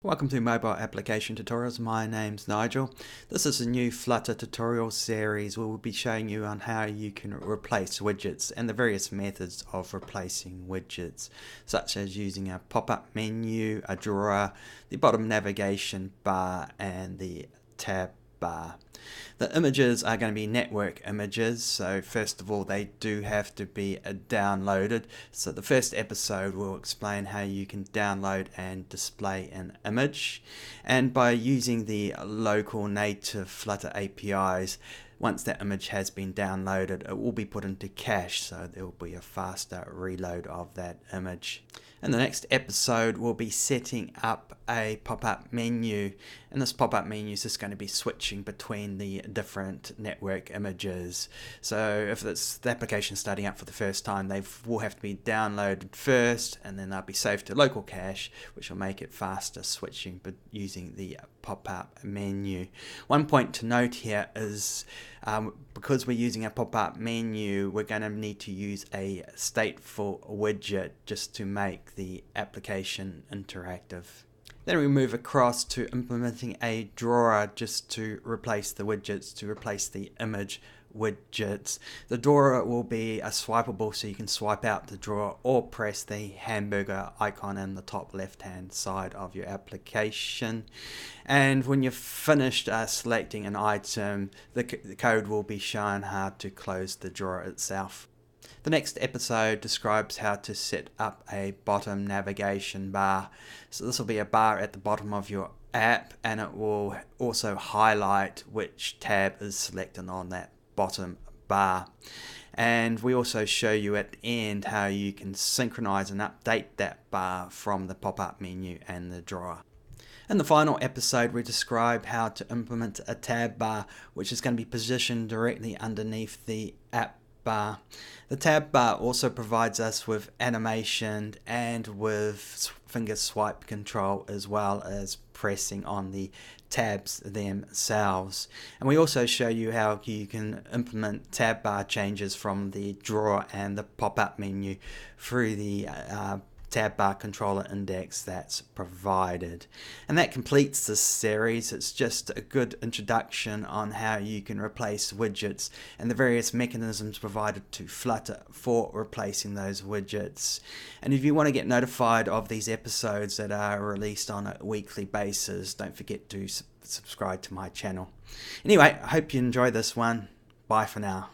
Welcome to Mobile Application Tutorials. My name's Nigel. This is a new Flutter tutorial series where we'll be showing you on how you can replace widgets and the various methods of replacing widgets, such as using a pop-up menu, a drawer, the bottom navigation bar, and the tab bar. The images are going to be network images, so first of all they do have to be downloaded. So the first episode will explain how you can download and display an image, and by using the local native Flutter APIs, once that image has been downloaded, it will be put into cache, so there will be a faster reload of that image. In the next episode, we'll be setting up a pop-up menu, and this pop-up menu is just going to be switching between the different network images. So if it's the application starting up for the first time, they will have to be downloaded first, and then they'll be saved to local cache, which will make it faster switching but using the pop-up menu. One point to note here is because we're using a pop-up menu, we're going to need to use a stateful widget just to make the application interactive. Then we move across to implementing a drawer just to replace the widgets, to replace the image widgets. The drawer will be a swipeable, so you can swipe out the drawer or press the hamburger icon in the top left hand side of your application. And when you're finished selecting an item, the code will be shown how to close the drawer itself. The next episode describes how to set up a bottom navigation bar. So this will be a bar at the bottom of your app, and it will also highlight which tab is selected on that bottom bar. And we also show you at the end how you can synchronize and update that bar from the pop-up menu and the drawer. In the final episode, we describe how to implement a tab bar, which is going to be positioned directly underneath the app bar. The tab bar also provides us with animation and with finger swipe control, as well as pressing on the tabs themselves. And we also show you how you can implement tab bar changes from the drawer and the pop-up menu through the tab bar controller index that's provided. And that completes this series. It's just a good introduction on how you can replace widgets and the various mechanisms provided to Flutter for replacing those widgets. And if you want to get notified of these episodes that are released on a weekly basis, don't forget to subscribe to my channel. Anyway, I hope you enjoy this one. Bye for now.